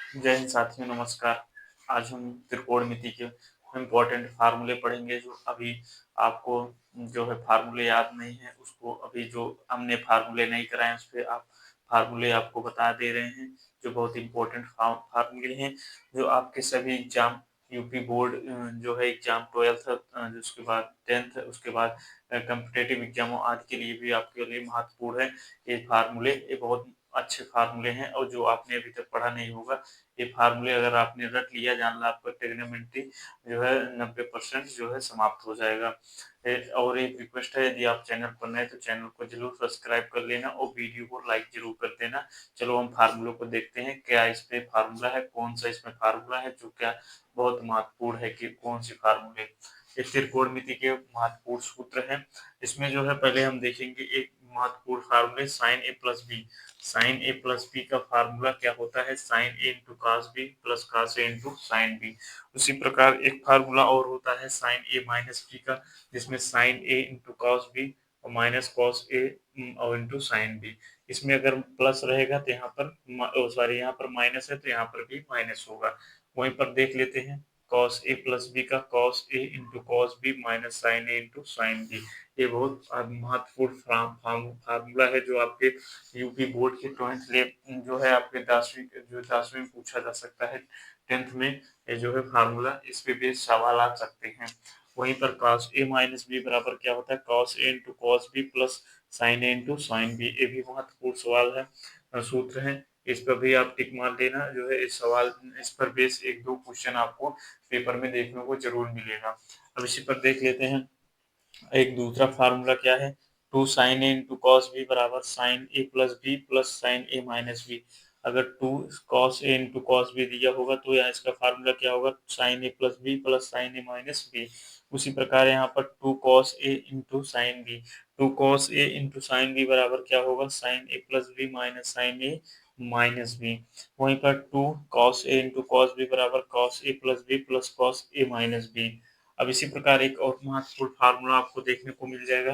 जय हिंद साथियों, नमस्कार। आज हम त्रिकोणमिति के इम्पोर्टेंट फार्मूले पढ़ेंगे। जो अभी आपको जो है फार्मूले याद नहीं है, उसको अभी जो हमने फार्मूले नहीं कराए उस पे आप फार्मूले आपको बता दे रहे हैं। जो बहुत इम्पोर्टेंट फार्मूले हैं, जो आपके सभी एग्जाम यूपी बोर्ड जो है एग्जाम 12th उसके बाद 10th उसके बाद कम्पिटेटिव एग्जामों आदि के लिए भी आपके लिए महत्वपूर्ण है। ये बहुत अच्छे फार्मूले हैं, और जो आपने अभी तक पढ़ा नहीं होगा, ये फार्मूले अगर आपने रट लिया, जान ला, आपका ट्रिग्नोमेट्री जो है 90% जो है समाप्त हो जाएगा। और एक रिक्वेस्ट है, यदि आप चैनल पर नए तो चैनल को जरूर सब्सक्राइब कर लेना और वीडियो को लाइक जरूर कर देना। चलो हम फार्मूलों को देखते हैं, क्या इस पे फार्मूला है, कौन सा इसमें फार्मूला है जो क्या बहुत महत्वपूर्ण है, कि कौन सी फार्मूले। ये त्रिकोणमिति के महत्वपूर्ण सूत्र हैं। इसमें जो है पहले हम देखेंगे एक महत्वपूर्ण फार्मूले sine A plus B. Sine A plus B का फार्मूला क्या होता है? Sine A into cos B plus cos A into sine B. उसी प्रकार एक फार्मूला और होता है साइन ए माइनस बी का, जिसमें sign A into cos B और माइनस कॉस ए और इंटू साइन बी। इसमें अगर प्लस रहेगा तो यहाँ पर सॉरी, यहाँ पर माइनस है तो यहाँ पर भी माइनस होगा। वहीं पर देख लेते हैं कॉस ए प्लस बी का, cos A into cos B minus sine A into sine B. ये बहुत महत्वपूर्ण फार्मूला है, जो आपके यूपी बोर्ड के 10th जो है आपके 10वीं में पूछा जा सकता है। 10th में ये जो है फार्मूला, इस पे बेस सवाल आ सकते हैं। वहीं पर cos a माइनस बी बराबर क्या होता है? cos a into cos B plus sine A into sine B. ये भी महत्वपूर्ण सवाल है, सूत्र है। इस पर भी आप टिक मार देना। जो है इस सवाल, इस पर बेस एक दो क्वेश्चन आपको पेपर में देखने को जरूर मिलेगा। अब इसी पर देख लेते हैं एक दूसरा फार्मूला क्या है। Two sine A into cos B बराबर sine A plus B plus sine A minus B. अगर two cos A into cos B दिया होगा तो यहाँ इसका फार्मूला क्या होगा? Sine A plus B plus sine A minus B. उसी प्रकार यहाँ पर two cos A into sine B. Two cos A into sine B बराबर क्या होगा? Sine A plus B minus sine A minus B. वहीं पर two cos A into cos B बराबर cos A plus B plus cos A minus B. अब इसी प्रकार एक और महत्वपूर्ण फार्मूला आपको देखने को मिल जाएगा,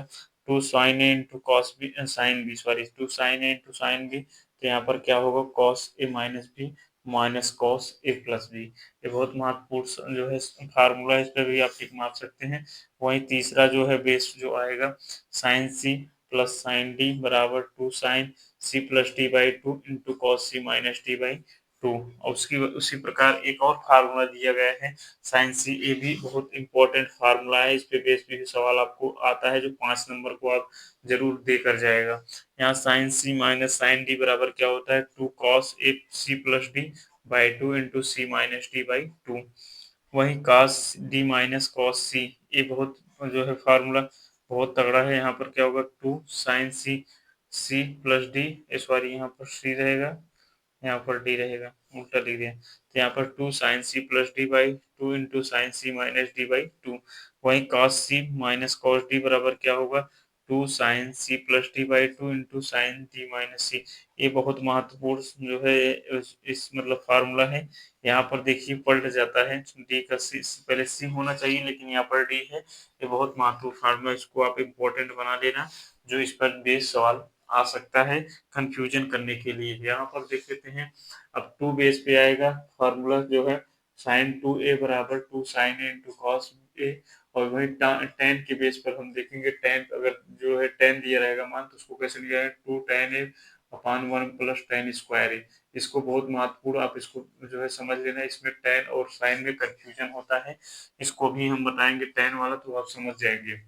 two sine A into cos B sine B, sorry, two sine A into sine B. तो यहाँ पर क्या होगा? Cos A minus B minus cos A plus B. ये बहुत महत्वपूर्ण जो है फार्मूला है, इस पर भी आप टिक मार सकते हैं। वहीं तीसरा जो है बेस जो आएगा, sine C plus sine D बराबर two sine C plus D by two into cos C minus D by two. और उसकी उसी प्रकार एक और फार्मूला दिया गया है साइन सी। ए भी बहुत इंपॉर्टेंट फार्मूला है, इस पे बेस पे भी सवाल आपको आता है, जो 5 नंबर को आप जरूर देकर जाएगा। यहाँ sine C minus sine D बराबर क्या होता है? Two cos A C plus D by two into C minus D by two. वहीं cos D minus cos C, ये बहुत जो है फार्मूला बहुत तगड़ा है। यहाँ पर क्या होगा? Two sine C C plus D, sorry यहाँ पर सी रहेगा, यहाँ पर डी रहेगा, उल्टा लिख दिया। तो यहाँ पर two sine C plus D by two into sine C minus D by two. वहीं cos C minus cos D बराबर क्या होगा? Two sine C plus D by two into sine D minus C. ये बहुत महत्वपूर्ण जो है इस मतलब फार्मूला है। यहाँ पर देखिए पलट जाता है, डी का सी, पहले सी होना चाहिए लेकिन यहाँ पर डी है। ये बहुत महत्वपूर्ण फार्मूला, इसको आप इम्पोर्टेंट बना लेना, जो इस पर बेस सवाल आ सकता है कंफ्यूजन करने के लिए। यहाँ पर देख लेते हैं, अब टू बेस पे आएगा फार्मूला जो है साइन टू ए बराबर two sine A into cos A. और वही टेन के बेस पर हम देखेंगे, टेन अगर जो है टेन दिया रहेगा मान, तो उसको कैसे लिया है? Two tan A upon one plus tan square A. इसको बहुत महत्वपूर्ण आप इसको जो है समझ लेना, इसमें टेन और साइन में कंफ्यूजन होता है, इसको भी हम बताएंगे टेन वाला, तो आप समझ जाएंगे।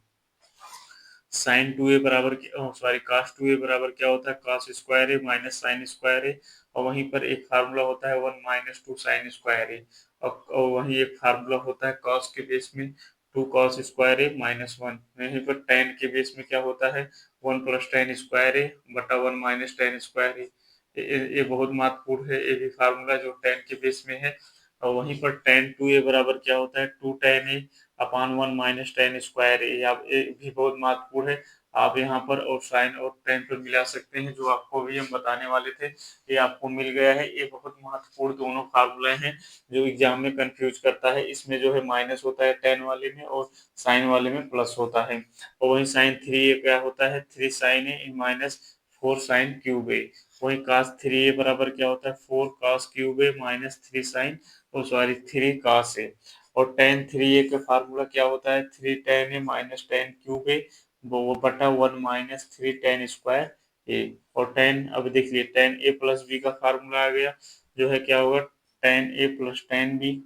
साइन टू ए बराबर सॉरी कास टू ए बराबर क्या होता है? Cos square A minus sine square A. और वहीं पर एक फार्मूला होता है one minus two sine square A. और वहीं एक फार्मूला होता है कॉस के बेस में two cos square A minus one. वहीं पर टेन के बेस में क्या होता है? One plus tan square A बटा one minus tan square A. ये बहुत महत्वपूर्ण है, ये भी फार्मूला जो टेन के बेस में है। और वहीं पर टेन टू ए बराबर क्या होता है? Two tan A upon one minus tan square A. आप ये भी बहुत महत्वपूर्ण है, आप यहाँ पर और साइन और टेन पर मिला सकते हैं, जो आपको भी हम बताने वाले थे, ये आपको मिल गया है। ये बहुत महत्वपूर्ण दोनों फार्मूले हैं, जो एग्जाम में कंफ्यूज करता है। इसमें जो है माइनस होता है टेन वाले में, और साइन वाले में प्लस होता है। और वही साइन थ्री ए क्या होता है? Three sine A minus four sine cube A. वही cos 3a बराबर क्या होता है 4 cos cube a minus 3 sine, oh sorry 3 cos a। और tan 3a का फार्मूला क्या होता है 3 tan a minus tan cube a, वो बटा 1 माइनस 3 tan स्क्वायर a। और tan, अब देखिए tan a प्लस b का फार्मूला आ गया, जो है क्या होगा tan a plus tan b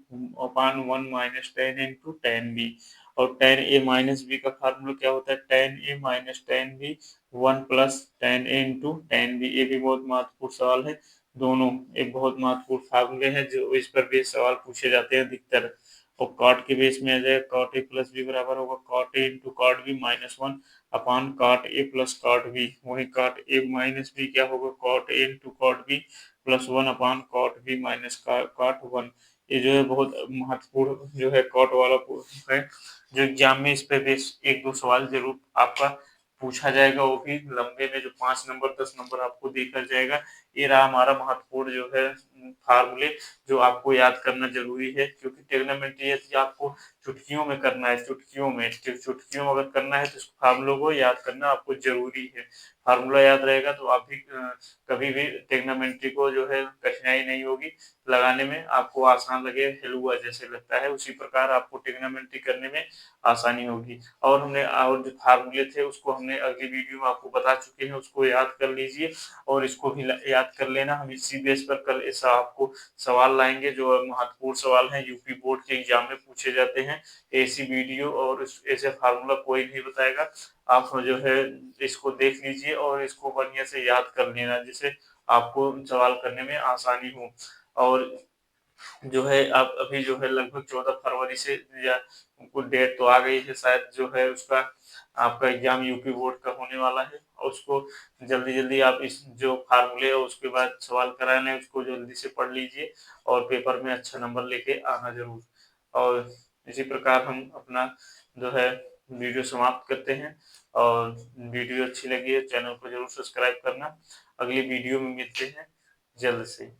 upon 1 minus tan into tan b। और tan a माइनस b का फार्मूला क्या होता है tan a minus tan b 1 plus tan a into tan b। ये भी बहुत महत्वपूर्ण सवाल है, दोनों एक बहुत महत्वपूर्ण फार्मूले हैं जो इस पर भी सवाल पूछे जाते हैं अधिकतर। और कॉट के बेस में आ जाएगा कॉट ए प्लस बी बराबर होगा cot A into cot B minus 1 upon cot A plus cot B. वही कॉट ए माइनस बी क्या होगा cot A into cot B plus 1 upon cot B minus cot 1। ये जो है बहुत महत्वपूर्ण जो है कॉट वाला है, जो एग्जाम में इस पे बेस एक दो सवाल जरूर आपका पूछा जाएगा, वो भी लंबे में जो 5 नंबर 10 नंबर आपको देकर जाएगा। ये रहा हमारा महत्वपूर्ण जो है फार्मूले, जो आपको याद करना जरूरी है, क्योंकि ट्रिग्नोमेट्री आपको चुटकियों में करना है, चुटकियों में चुटकियों में अगर करना है तो इस फार्मूलों को याद करना आपको जरूरी है। फार्मूला याद रहेगा तो आप भी कभी भी ट्रिग्नोमेट्री को जो है कठिनाई नहीं होगी लगाने में, आपको आसान लगे, हलवा जैसे लगता है उसी प्रकार आपको ट्रिग्नोमेट्री करने में आसानी होगी। और हमने और जो फार्मूले थे उसको हमने अगली वीडियो में आपको बता चुके हैं, उसको याद कर लीजिए और इसको भी याद कर लेना। हम इसी बेस पर कल ऐसा आपको सवाल लाएंगे जो महत्वपूर्ण सवाल हैं, यूपी बोर्ड के एग्जाम में पूछे जाते हैं। ऐसी वीडियो और ऐसे फार्मूला कोई नहीं बताएगा, आप जो है इसको देख लीजिए और इसको बढ़िया से याद कर लेना, जिससे आपको सवाल करने में आसानी हो। और जो है आप अभी जो है लगभग 14 फरवरी से, या कुछ डेट तो आ गई है शायद, जो है उसका आपका एग्जाम यूपी बोर्ड का होने वाला है, और उसको जल्दी जल्दी आप इस जो फार्मूले है उसके बाद सवाल कराने उसको जल्दी से पढ़ लीजिए और पेपर में अच्छा नंबर लेके आना जरूर। और इसी प्रकार हम अपना जो है वीडियो समाप्त करते हैं। और वीडियो अच्छी लगी है चैनल को जरूर सब्सक्राइब करना। अगली वीडियो में मिलते हैं जल्द से।